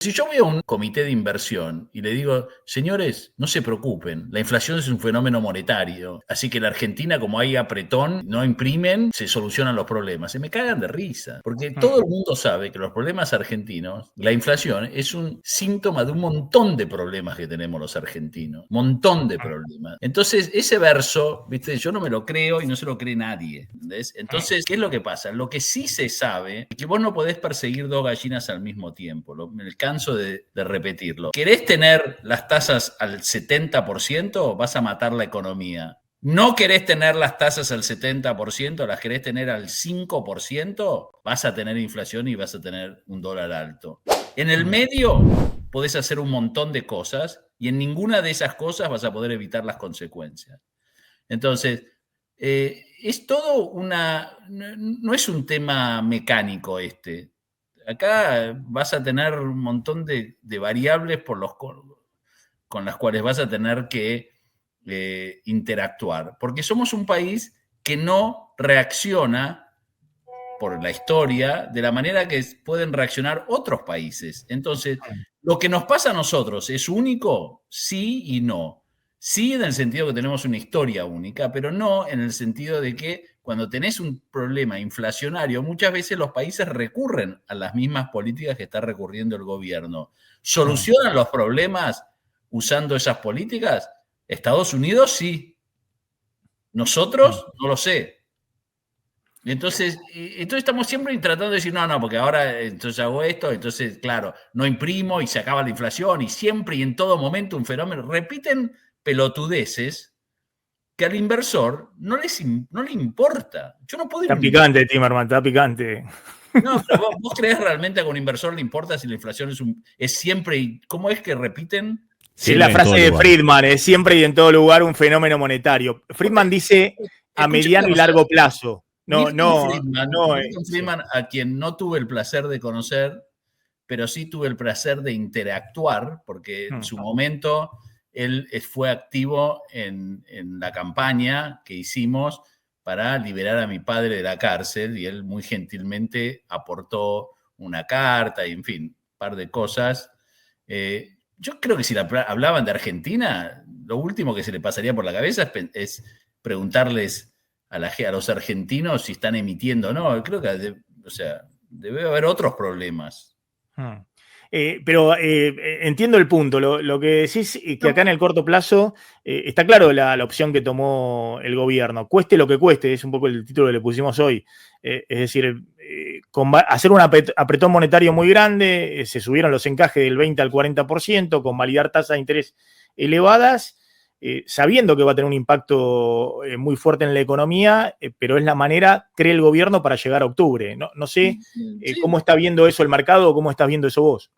Si yo voy a un comité de inversión y le digo, señores, no se preocupen, la inflación es un fenómeno monetario, así que en la Argentina, como hay apretón, no imprimen, se solucionan los problemas. Se me cagan de risa, porque todo el mundo sabe que los problemas argentinos, la inflación, es un síntoma de un montón de problemas que tenemos los argentinos, montón de problemas. Entonces, ese verso, ¿viste? Yo no me lo creo y no se lo cree nadie. ¿Entendés? Entonces, ¿qué es lo que pasa? Lo que sí se sabe es que vos no podés perseguir dos gallinas al mismo tiempo. Me canso de repetirlo. ¿Querés tener las tasas al 70%? Vas a matar la economía. ¿No querés tener las tasas al 70%? ¿Las querés tener al 5%? Vas a tener inflación y vas a tener un dólar alto. En el medio podés hacer un montón de cosas y en ninguna de esas cosas vas a poder evitar las consecuencias. Entonces, es todo no es un tema mecánico este. Acá vas a tener un montón de variables con las cuales vas a tener que interactuar, porque somos un país que no reacciona por la historia de la manera que pueden reaccionar otros países. Entonces, lo que nos pasa a nosotros es único, sí y no. Sí en el sentido que tenemos una historia única, pero no en el sentido de que cuando tenés un problema inflacionario, muchas veces los países recurren a las mismas políticas que está recurriendo el gobierno. ¿Solucionan los problemas usando esas políticas? Estados Unidos sí. Nosotros no lo sé. Entonces estamos siempre tratando de decir, no, porque ahora entonces hago esto, entonces, claro, no imprimo y se acaba la inflación y siempre y en todo momento un fenómeno. Repiten pelotudeces que al inversor no le importa. Yo no puedo ir a Está picante, Timerman, está picante. No, pero vos creés realmente que a un inversor le importa si la inflación es siempre y ¿cómo es que repiten? Sí, es la frase de Friedman, es siempre y en todo lugar un fenómeno monetario. Friedman dice a mediano y largo plazo. Milton Friedman, a quien no tuve el placer de conocer, pero sí tuve el placer de interactuar, porque en su momento él fue activo en la campaña que hicimos para liberar a mi padre de la cárcel, y él muy gentilmente aportó una carta y, en fin, un par de cosas. Yo creo que si hablaban de Argentina, lo último que se le pasaría por la cabeza es preguntarles a los argentinos si están emitiendo o no. Creo que debe haber otros problemas. Pero entiendo el punto. Lo que decís es que acá en el corto plazo está claro la opción que tomó el gobierno. Cueste lo que cueste, es un poco el título que le pusimos hoy. Es decir, hacer un apretón monetario muy grande, se subieron los encajes del 20 al 40%, convalidar tasas de interés elevadas, sabiendo que va a tener un impacto muy fuerte en la economía, pero es la manera, cree el gobierno, para llegar a octubre. No sé cómo está viendo eso el mercado o cómo estás viendo eso vos.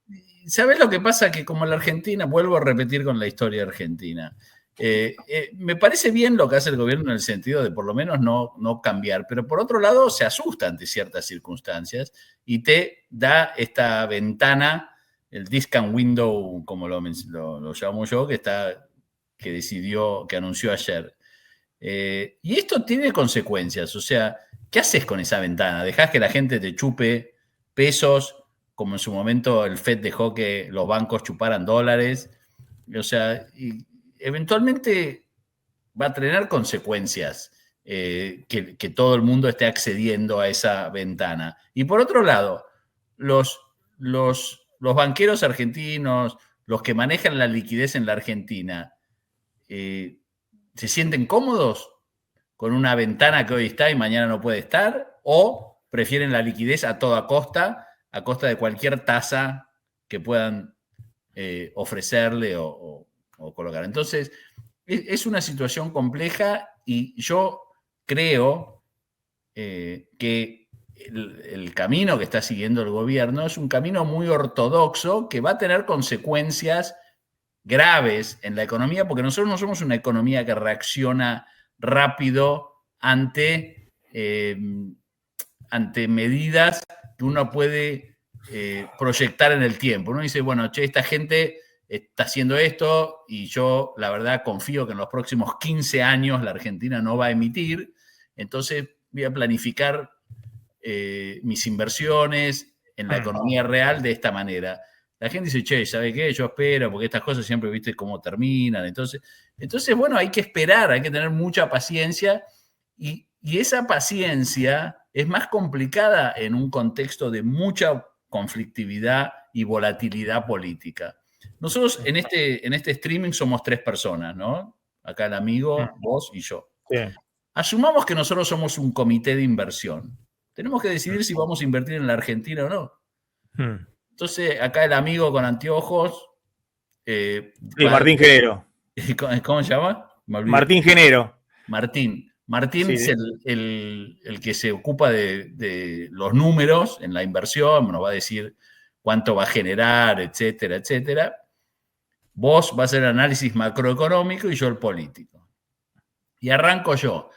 ¿Sabés lo que pasa? Que como la Argentina, vuelvo a repetir con la historia argentina, me parece bien lo que hace el gobierno en el sentido de por lo menos no cambiar, pero por otro lado se asusta ante ciertas circunstancias y te da esta ventana, el discount window, como lo llamo yo, que anunció ayer. Y esto tiene consecuencias, o sea, ¿qué haces con esa ventana? ¿Dejás que la gente te chupe pesos, como en su momento el FED dejó que los bancos chuparan dólares? O sea, y eventualmente va a tener consecuencias que todo el mundo esté accediendo a esa ventana. Y por otro lado, los banqueros argentinos, los que manejan la liquidez en la Argentina, ¿se sienten cómodos con una ventana que hoy está y mañana no puede estar? ¿O prefieren la liquidez a toda costa, a costa de cualquier tasa que puedan ofrecerle o colocar? Entonces, es una situación compleja y yo creo que el camino que está siguiendo el gobierno es un camino muy ortodoxo que va a tener consecuencias graves en la economía, porque nosotros no somos una economía que reacciona rápido ante medidas que uno puede proyectar en el tiempo. Uno dice, bueno, esta gente está haciendo esto y yo, la verdad, confío que en los próximos 15 años la Argentina no va a emitir, entonces voy a planificar mis inversiones en la economía real de esta manera. la gente dice, che, ¿sabe qué? Yo espero, porque estas cosas siempre viste cómo terminan. Entonces, bueno, hay que esperar, hay que tener mucha paciencia y esa paciencia es más complicada en un contexto de mucha conflictividad y volatilidad política. Nosotros en este streaming somos 3 personas, ¿no? Acá el amigo, vos y yo. Sí. Asumamos que nosotros somos un comité de inversión. Tenemos que decidir si vamos a invertir en la Argentina o no. Entonces, acá el amigo con anteojos. Sí, Martín Genero. ¿Cómo se llama? Martín Genero. Martín sí, es el que se ocupa de los números en la inversión, nos va a decir cuánto va a generar, etcétera, etcétera. Vos vas a hacer el análisis macroeconómico y yo el político. Y arranco yo.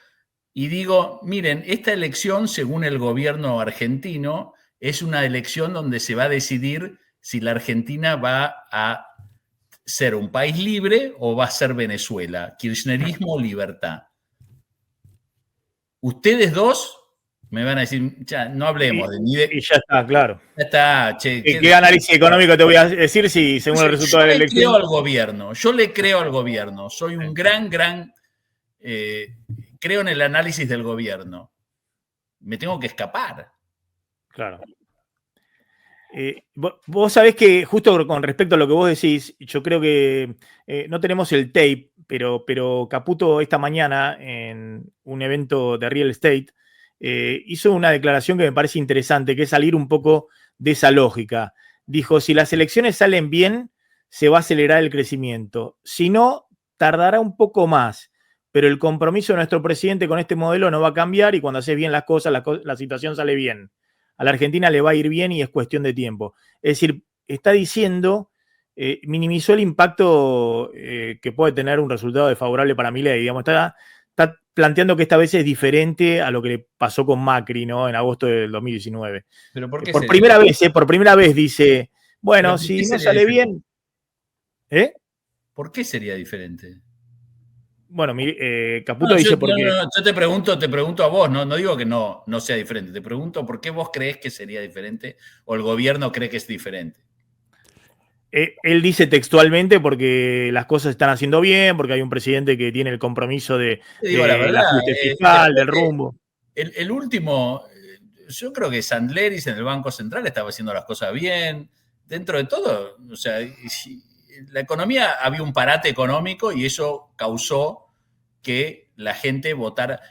Y digo, miren, esta elección, según el gobierno argentino, es una elección donde se va a decidir si la Argentina va a ser un país libre o va a ser Venezuela, kirchnerismo o libertad. Ustedes dos me van a decir, ya, no hablemos ni de... Y ya está, claro. Ya está, che. ¿Qué análisis económico te voy a decir si según el resultado de la elección? Yo le creo al gobierno. Soy un gran, creo en el análisis del gobierno. Me tengo que escapar. Claro. Vos sabés que justo con respecto a lo que vos decís, yo creo que no tenemos el tape, pero Caputo esta mañana en un evento de real estate hizo una declaración que me parece interesante, que es salir un poco de esa lógica. Dijo, si las elecciones salen bien, se va a acelerar el crecimiento. Si no, tardará un poco más, pero el compromiso de nuestro presidente con este modelo no va a cambiar y cuando haces bien las cosas, la situación sale bien. A la Argentina le va a ir bien y es cuestión de tiempo. Es decir, está diciendo, minimizó el impacto que puede tener un resultado desfavorable para Milei. Digamos, está planteando que esta vez es diferente a lo que le pasó con Macri, ¿no? En agosto del 2019. ¿Pero por qué por primera vez dice, bueno, si no sale diferente? Bien. ¿Por qué sería diferente? Bueno, Caputo dice porque... yo te pregunto a vos, no digo que no sea diferente, te pregunto por qué vos crees que sería diferente o el gobierno cree que es diferente. Él dice textualmente porque las cosas están haciendo bien, porque hay un presidente que tiene el compromiso del ajuste fiscal, del rumbo. El último, yo creo que Sandleris en el Banco Central estaba haciendo las cosas bien. Dentro de todo, o sea, la economía, había un parate económico y eso causó que la gente votara.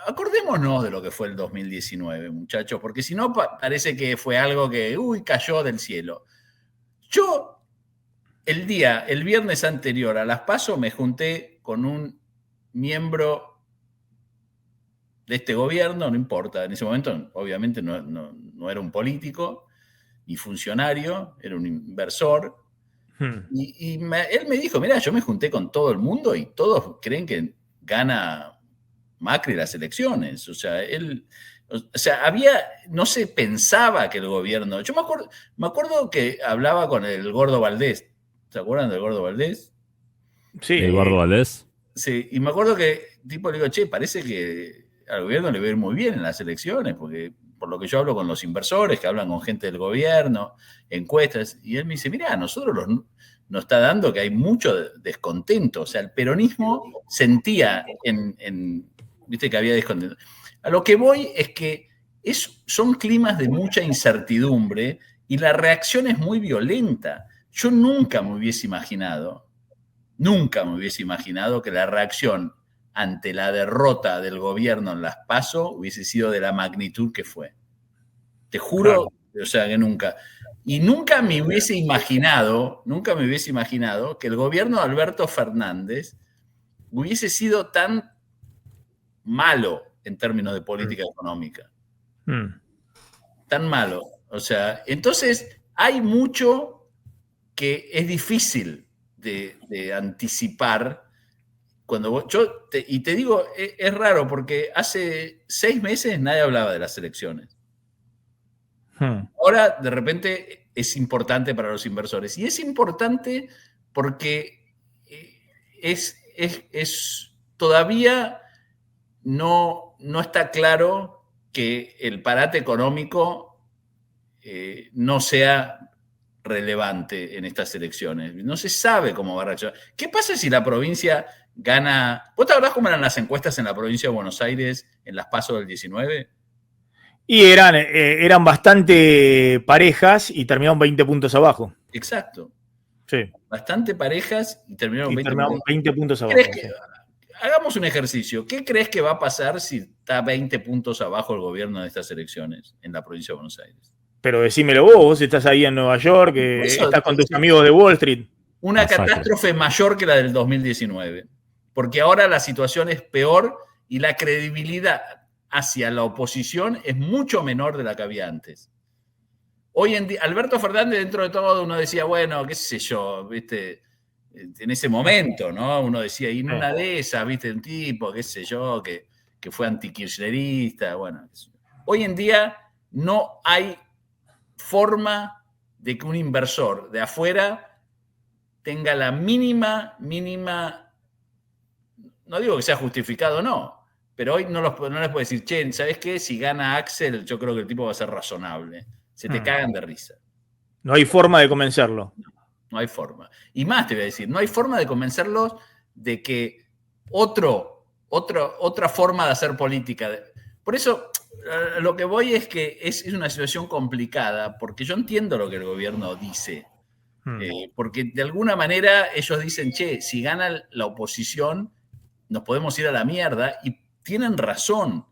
Acordémonos de lo que fue el 2019, muchachos, porque si no parece que fue algo que, cayó del cielo. Yo, el viernes anterior a las PASO, me junté con un miembro de este gobierno, no importa, en ese momento obviamente no era un político ni funcionario, era un inversor. Y él me dijo, mira, yo me junté con todo el mundo y todos creen que gana Macri las elecciones. O sea, no se pensaba que el gobierno... Yo me acuerdo que hablaba con el Gordo Valdés. ¿Se acuerdan del Gordo Valdés? Sí. ¿El Gordo Valdés? Sí, y me acuerdo que tipo le digo, che, parece que al gobierno le va a ir muy bien en las elecciones, porque por lo que yo hablo con los inversores, que hablan con gente del gobierno, encuestas, y él me dice, mira, a nosotros nos está dando que hay mucho descontento. O sea, el peronismo sentía viste que había descontento. A lo que voy es que son climas de mucha incertidumbre y la reacción es muy violenta. Yo nunca me hubiese imaginado que la reacción ante la derrota del gobierno en las PASO hubiese sido de la magnitud que fue. Te juro, claro. O sea, que nunca. Y nunca me hubiese imaginado que el gobierno de Alberto Fernández hubiese sido tan malo en términos de política económica. Tan malo. O sea, entonces hay mucho que es difícil de anticipar. Y te digo, es raro porque hace 6 meses nadie hablaba de las elecciones. Ahora, de repente, es importante para los inversores. Y es importante porque todavía no está claro que el parate económico no sea relevante en estas elecciones. No se sabe cómo va a reaccionar. ¿Qué pasa si la provincia gana? ¿Vos te acordás cómo eran las encuestas en la provincia de Buenos Aires en las PASO del 19? Y eran bastante parejas y terminaron 20 puntos abajo. Exacto. Sí. Bastante parejas y terminaron 20 puntos abajo. Sí. Hagamos un ejercicio. ¿Qué crees que va a pasar si está 20 puntos abajo el gobierno de estas elecciones en la provincia de Buenos Aires? Pero decímelo vos estás ahí en Nueva York, estás con tus amigos de Wall Street. Una catástrofe mayor que la del 2019, porque ahora la situación es peor y la credibilidad hacia la oposición es mucho menor de la que había antes. Hoy en día, Alberto Fernández, dentro de todo, uno decía, bueno, qué sé yo, ¿viste? En ese momento, ¿no? Uno decía, y en una de esas, ¿viste? Un tipo, qué sé yo, que fue antikirchnerista, bueno. Hoy en día no hay forma de que un inversor de afuera tenga la mínima, no digo que sea justificado, no, pero hoy no les puedo decir, che, ¿sabes qué? Si gana Axel, yo creo que el tipo va a ser razonable. Se te cagan de risa. No hay forma de convencerlo. No hay forma. Y más te voy a decir, no hay forma de convencerlos de que otra forma de hacer política. Por eso, lo que voy es que es una situación complicada, porque yo entiendo lo que el gobierno dice. Porque de alguna manera ellos dicen, che, si gana la oposición, nos podemos ir a la mierda, y tienen razón.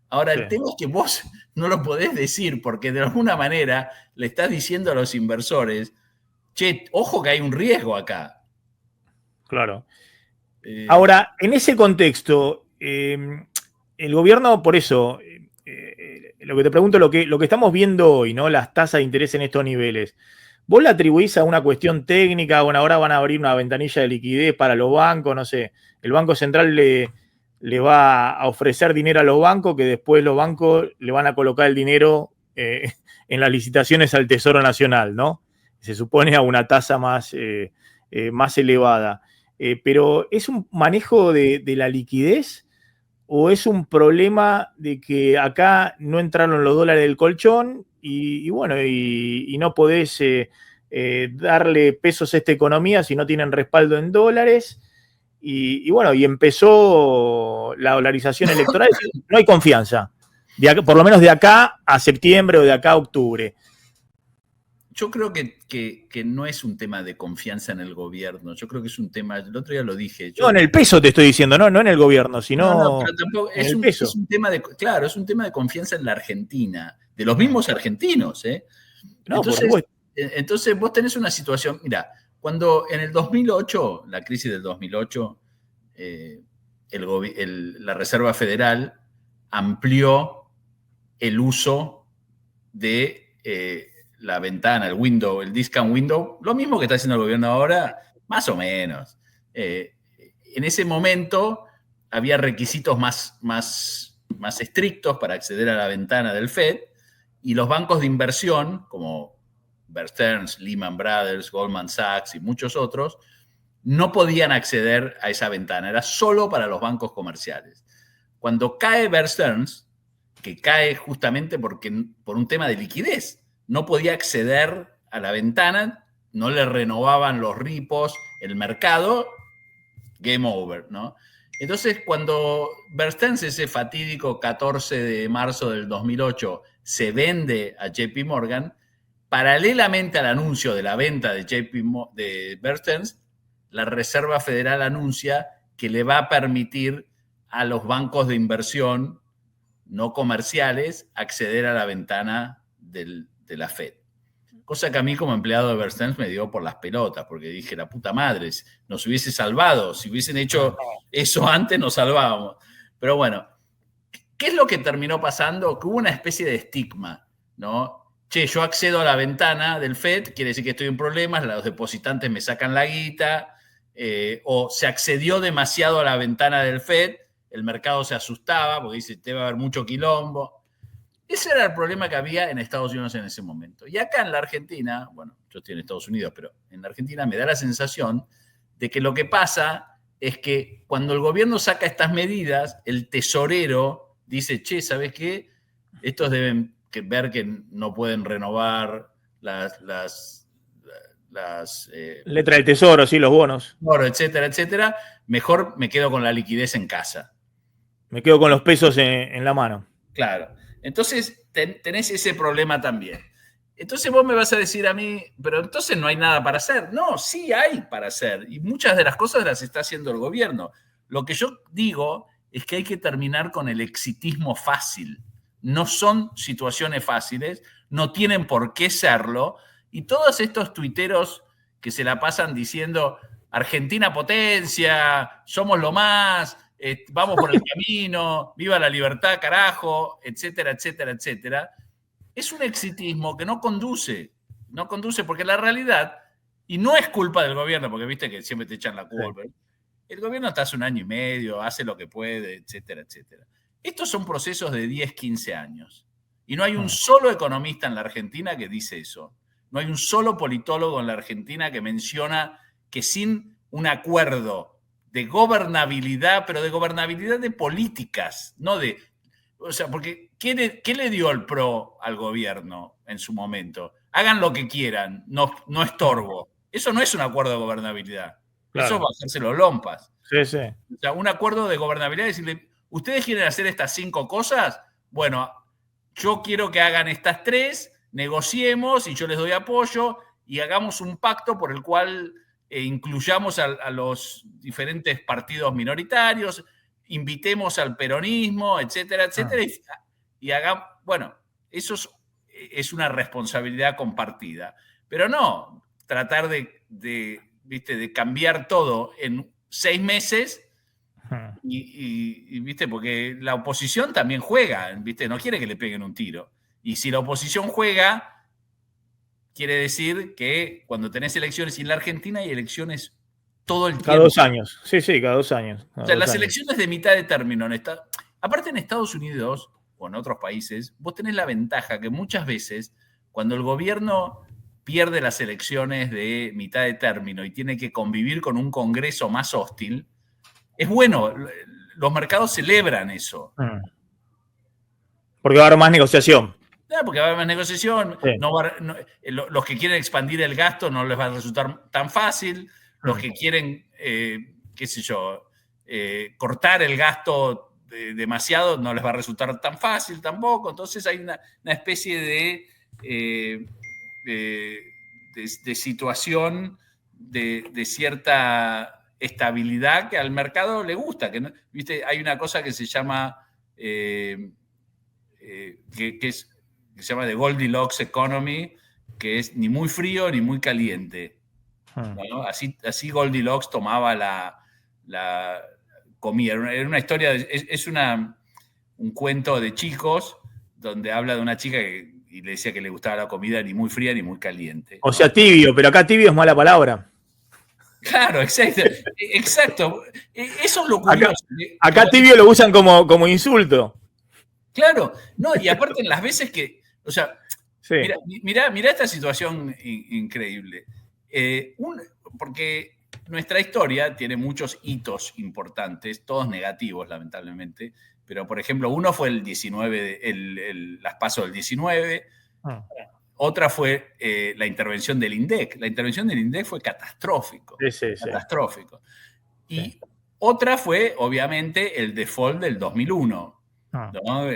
Ahora, el tema es que vos no lo podés decir, porque de alguna manera le estás diciendo a los inversores, che, ojo que hay un riesgo acá. Claro. Ahora, en ese contexto, el gobierno, por eso, lo que te pregunto, lo que estamos viendo hoy, ¿no? Las tasas de interés en estos niveles, ¿vos la atribuís a una cuestión técnica? Bueno, ahora van a abrir una ventanilla de liquidez para los bancos, no sé, el Banco Central le va a ofrecer dinero a los bancos, que después los bancos le van a colocar el dinero en las licitaciones al Tesoro Nacional, ¿no? Se supone a una tasa más elevada. Pero ¿es un manejo de la liquidez o es un problema de que acá no entraron los dólares del colchón y no podés darle pesos a esta economía si no tienen respaldo en dólares? Y empezó la dolarización electoral. No hay confianza, por lo menos de acá a septiembre o de acá a octubre. Yo creo que no es un tema de confianza en el gobierno. Yo creo que es un tema, el otro día lo dije. No, en el peso te estoy diciendo, no en el gobierno, sino pero tampoco, en el peso. Es un tema claro, es un tema de confianza en la Argentina, de los mismos argentinos. No, por supuesto. Entonces vos tenés una situación, mira, cuando en el 2008, la crisis del 2008, la Reserva Federal amplió el uso de la ventana, el window, el discount window, lo mismo que está haciendo el gobierno ahora, más o menos. En ese momento había requisitos más estrictos para acceder a la ventana del Fed, y los bancos de inversión, como Bear Stearns, Lehman Brothers, Goldman Sachs y muchos otros, no podían acceder a esa ventana, era solo para los bancos comerciales. Cuando cae Bear Stearns, que cae justamente por un tema de liquidez, no podía acceder a la ventana, no le renovaban los repos, el mercado, game over, ¿no? Entonces, cuando Bear Stearns, ese fatídico 14 de marzo del 2008, se vende a JP Morgan, paralelamente al anuncio de la venta de Bear Stearns, la Reserva Federal anuncia que le va a permitir a los bancos de inversión no comerciales acceder a la ventana de la Fed. Cosa que a mí como empleado de Bear Stearns me dio por las pelotas, porque dije, la puta madre, nos hubiese salvado. Si hubiesen hecho eso antes, nos salvábamos. Pero bueno, ¿qué es lo que terminó pasando? Que hubo una especie de estigma, ¿no? Che, yo accedo a la ventana del Fed, quiere decir que estoy en problemas, los depositantes me sacan la guita, o se accedió demasiado a la ventana del Fed, el mercado se asustaba porque dice, te va a haber mucho quilombo. Ese era el problema que había en Estados Unidos en ese momento. Y acá en la Argentina, bueno, yo estoy en Estados Unidos, pero en la Argentina me da la sensación de que lo que pasa es que cuando el gobierno saca estas medidas, el tesorero dice, che, ¿sabes qué? Estos deben ver que no pueden renovar letra del tesoro, sí, los bonos. Etcétera, etcétera, mejor me quedo con la liquidez en casa. Me quedo con los pesos en la mano. Claro. Entonces tenés ese problema también. Entonces vos me vas a decir a mí, pero entonces no hay nada para hacer. No, sí hay para hacer. Y muchas de las cosas las está haciendo el gobierno. Lo que yo digo es que hay que terminar con el exitismo fácil. No son situaciones fáciles, no tienen por qué serlo. Y todos estos tuiteros que se la pasan diciendo Argentina potencia, somos lo más, vamos por el camino, viva la libertad, carajo, etcétera, etcétera, etcétera. Es un exitismo que no conduce porque la realidad, y no es culpa del gobierno, porque viste que siempre te echan la culpa, sí. El gobierno está hace 1 año y medio, hace lo que puede, etcétera, etcétera. Estos son procesos de 10, 15 años. Y no hay un solo economista en la Argentina que dice eso. No hay un solo politólogo en la Argentina que menciona que sin un acuerdo de gobernabilidad, pero de gobernabilidad de políticas, no de... O sea, porque ¿qué le dio el PRO al gobierno en su momento? Hagan lo que quieran, no estorbo. Eso no es un acuerdo de gobernabilidad. Claro. Eso va a hacerse los lompas. Sí, sí. O sea, un acuerdo de gobernabilidad es decirle, ¿ustedes quieren hacer estas 5 cosas? Bueno, yo quiero que hagan estas 3, negociemos y yo les doy apoyo y hagamos un pacto por el cual incluyamos a los diferentes partidos minoritarios, invitemos al peronismo, etcétera, etcétera, y hagamos, bueno, eso es una responsabilidad compartida, pero no tratar de cambiar todo en 6 meses y ¿viste? Porque la oposición también juega, ¿viste? No quiere que le peguen un tiro. Y si la oposición juega, quiere decir que cuando tenés elecciones, y en la Argentina hay elecciones todo el tiempo. Cada 2 años. Sí, cada 2 años. O sea, las elecciones de mitad de término. Aparte en Estados Unidos o en otros países, vos tenés la ventaja que muchas veces cuando el gobierno pierde las elecciones de mitad de término y tiene que convivir con un Congreso más hostil, es bueno, los mercados celebran eso. Porque va a haber más negociación. Porque va a haber más negociación, sí. Los que quieren expandir el gasto no les va a resultar tan fácil, los que quieren, qué sé yo, cortar el gasto demasiado no les va a resultar tan fácil tampoco, entonces hay una especie de situación de cierta estabilidad que al mercado le gusta, que, ¿viste? Hay una cosa que se llama que se llama The Goldilocks Economy, que es ni muy frío ni muy caliente. ¿No? Así Goldilocks tomaba la comida. Era una historia, es un cuento de chicos donde habla de una chica y le decía que le gustaba la comida ni muy fría ni muy caliente. O sea, tibio, pero acá tibio es mala palabra. Claro, exacto. Eso es lo curioso. Acá tibio lo usan como insulto. Claro, no, y aparte en las veces que, o sea, sí. Mirá esta situación increíble. Porque nuestra historia tiene muchos hitos importantes, todos negativos, lamentablemente, pero por ejemplo, uno fue el 19, las PASO del 19, otra fue la intervención del INDEC. La intervención del INDEC fue catastrófico. Catastrófico. Y otra fue, obviamente, el default del 2001. ¿No?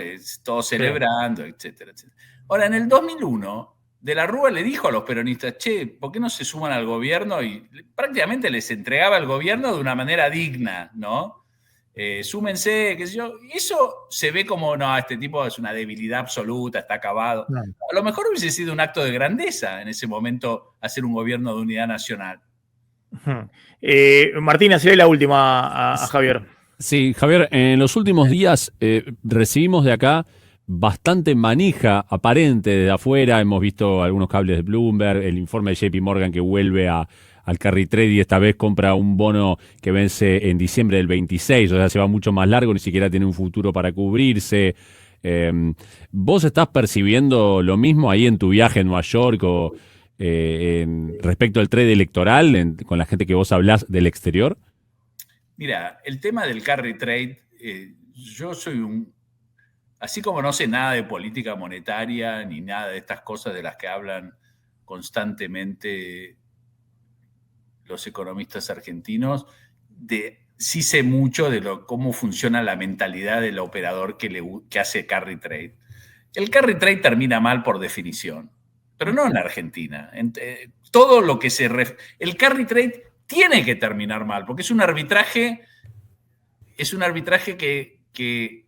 Todo celebrando, etcétera, etcétera. Ahora, en el 2001, De la Rúa le dijo a los peronistas, che, ¿por qué no se suman al gobierno? Y prácticamente les entregaba el gobierno de una manera digna, ¿no? Súmense, qué sé yo. Y eso se ve como, no, este tipo es una debilidad absoluta, está acabado. No. A lo mejor hubiese sido un acto de grandeza en ese momento hacer un gobierno de unidad nacional. Martín, hacele la última a Javier. Sí, Javier, en los últimos días recibimos de acá bastante manija aparente desde afuera. Hemos visto algunos cables de Bloomberg, el informe de JP Morgan que vuelve al carry trade y esta vez compra un bono que vence en diciembre del 26, o sea, se va mucho más largo, ni siquiera tiene un futuro para cubrirse. ¿Vos estás percibiendo lo mismo ahí en tu viaje en Nueva York o respecto al trade electoral con la gente que vos hablás del exterior? Mira, el tema del carry trade, yo soy así como no sé nada de política monetaria ni nada de estas cosas de las que hablan constantemente los economistas argentinos, sí sé mucho de cómo funciona la mentalidad del operador que hace carry trade. El carry trade termina mal por definición, pero no en Argentina. Todo lo que el carry trade tiene que terminar mal, porque es un arbitraje que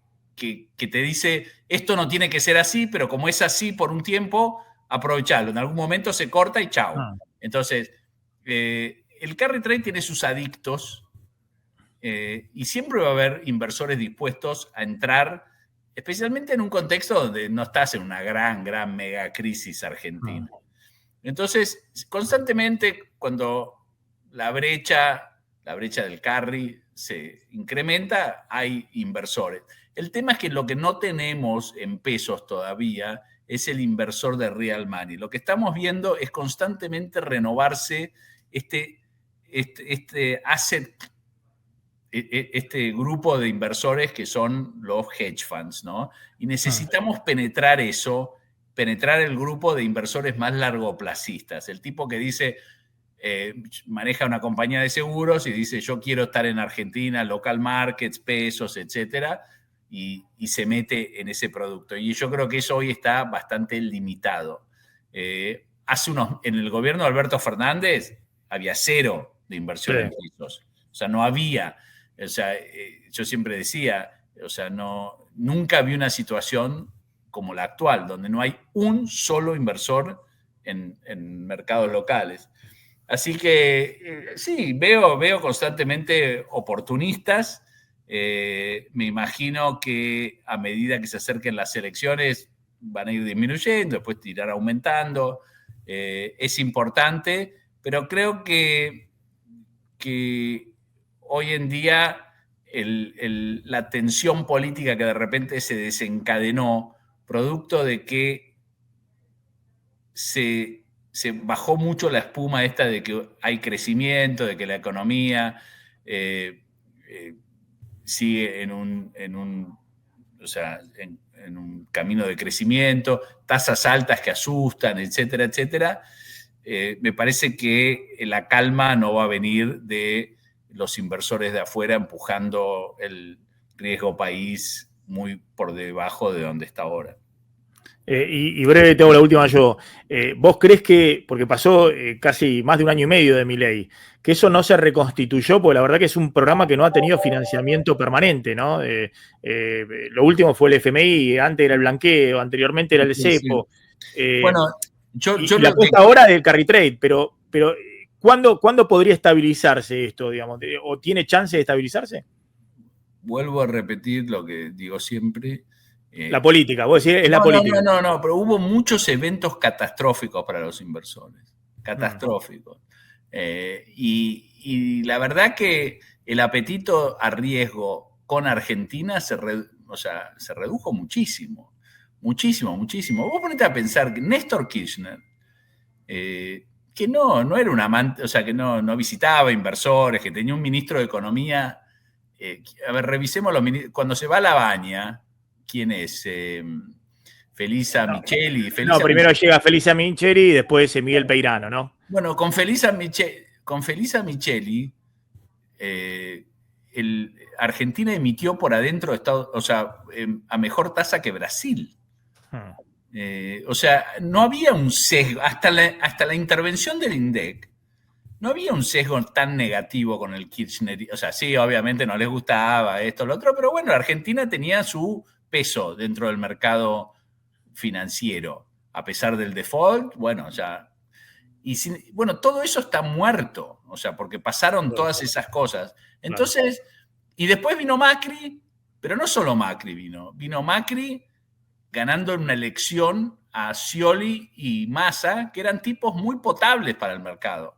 te dice, esto no tiene que ser así, pero como es así por un tiempo, aprovechalo. En algún momento se corta y chao. Entonces, el carry trade tiene sus adictos y siempre va a haber inversores dispuestos a entrar, especialmente en un contexto donde no estás en una gran mega crisis argentina. Entonces, constantemente cuando la brecha del carry se incrementa, hay inversores. El tema es que lo que no tenemos en pesos todavía es el inversor de real money. Lo que estamos viendo es constantemente renovarse este grupo de inversores que son los hedge funds, ¿no? Y necesitamos penetrar el grupo de inversores más largoplacistas. El tipo que dice, maneja una compañía de seguros y dice, yo quiero estar en Argentina, local markets, pesos, etcétera, y se mete en ese producto. Y yo creo que eso hoy está bastante limitado. En el gobierno de Alberto Fernández había cero de inversión en pesos. O sea, no había. O sea, yo siempre decía, o sea, nunca vi una situación como la actual, donde no hay un solo inversor en mercados locales. Así que sí, veo constantemente oportunistas. Me imagino que a medida que se acerquen las elecciones van a ir disminuyendo, después irán aumentando. Es importante, pero creo que hoy en día la tensión política que de repente se desencadenó, producto de que se bajó mucho la espuma esta de que hay crecimiento, de que la economía sigue en un camino de crecimiento, tasas altas que asustan, etcétera, etcétera. Me parece que la calma no va a venir de los inversores de afuera empujando el riesgo país muy por debajo de donde está ahora. Y breve, te hago la última yo. ¿Vos crees que, porque pasó casi más de un año y medio de Milei, que eso no se reconstituyó? Porque la verdad que es un programa que no ha tenido financiamiento permanente, ¿no? Lo último fue el FMI, antes era el blanqueo, anteriormente era el cepo. Bueno, y la apuesta ahora del carry trade, pero ¿cuándo podría estabilizarse esto, digamos? ¿O tiene chance de estabilizarse? Vuelvo a repetir lo que digo siempre. La política, vos decís, es la política. No, pero hubo muchos eventos catastróficos para los inversores. Catastróficos. Y la verdad que el apetito a riesgo con Argentina se redujo muchísimo. Muchísimo. Vos ponete a pensar que Néstor Kirchner, que no era un amante, o sea, que no visitaba inversores, que tenía un ministro de Economía. A ver, revisemos cuando se va a La Baña. ¿Quién es? Felisa Micheli. Primero llega Felisa Micheli y después Miguel Peirano, ¿no? Bueno, con Felisa Micheli, Argentina emitió por adentro, a mejor tasa que Brasil. O sea, no había un sesgo, hasta la intervención del INDEC, no había un sesgo tan negativo con el Kirchner. O sea, sí, obviamente no les gustaba esto, lo otro, pero bueno, Argentina tenía su peso dentro del mercado financiero, a pesar del default, bueno, ya. Todo eso está muerto, o sea, porque pasaron todas esas cosas. Entonces, y después vino Macri, pero no solo Macri vino Macri ganando en una elección a Scioli y Massa, que eran tipos muy potables para el mercado.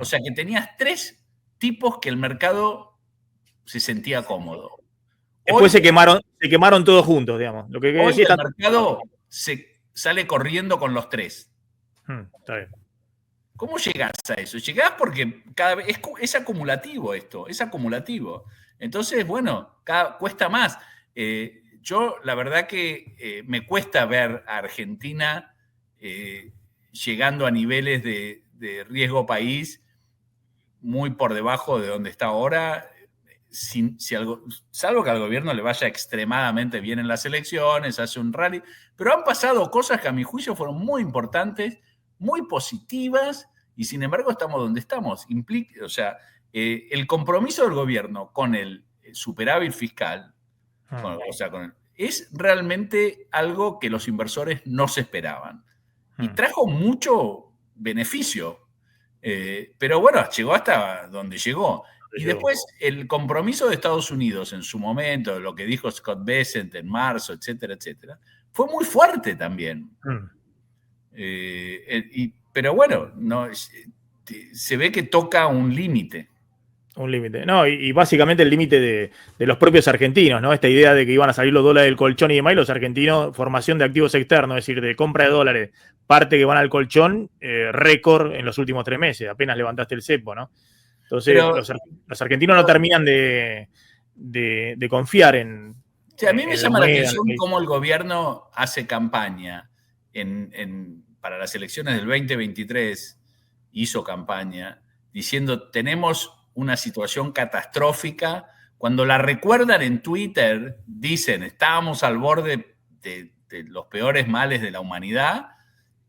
O sea, que tenías tres tipos que el mercado se sentía cómodo. Después se quemaron todos juntos, digamos. Lo que hoy el mercado se sale corriendo con los tres. Está bien. ¿Cómo llegás a eso? Llegás porque cada vez es acumulativo esto, es acumulativo. Entonces, bueno, cuesta más. Yo, la verdad que me cuesta ver a Argentina llegando a niveles de riesgo país muy por debajo de donde está ahora, salvo que al gobierno le vaya extremadamente bien en las elecciones, hace un rally, pero han pasado cosas que a mi juicio fueron muy importantes, muy positivas, y sin embargo estamos donde estamos. O sea, el compromiso del gobierno con el superávit fiscal, es realmente algo que los inversores no se esperaban. Y trajo mucho beneficio. Pero bueno, llegó hasta donde llegó. Y después el compromiso de Estados Unidos en su momento, lo que dijo Scott Bessent en marzo, etcétera, etcétera, fue muy fuerte también. Pero bueno, se ve que toca un límite. Un límite. No, y básicamente el límite de los propios argentinos, ¿no? Esta idea de que iban a salir los dólares del colchón y demás, y los argentinos, formación de activos externos, es decir, de compra de dólares, parte que van al colchón, récord en los últimos 3 meses, apenas levantaste el cepo, ¿no? Entonces, los argentinos no terminan de confiar en. Sí, a mí me llama la atención cómo el gobierno hace campaña para las elecciones del 2023, hizo campaña diciendo tenemos una situación catastrófica. Cuando la recuerdan en Twitter, dicen estábamos al borde de los peores males de la humanidad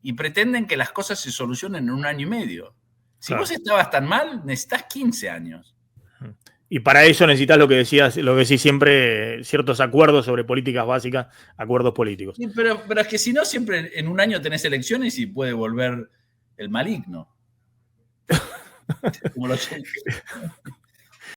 y pretenden que las cosas se solucionen en 1 año y medio. Si vos estabas tan mal, necesitas 15 años. Y para eso necesitas lo que decís siempre, ciertos acuerdos sobre políticas básicas, acuerdos políticos. Sí, pero es que si no, siempre en 1 año tenés elecciones y puede volver el maligno. Como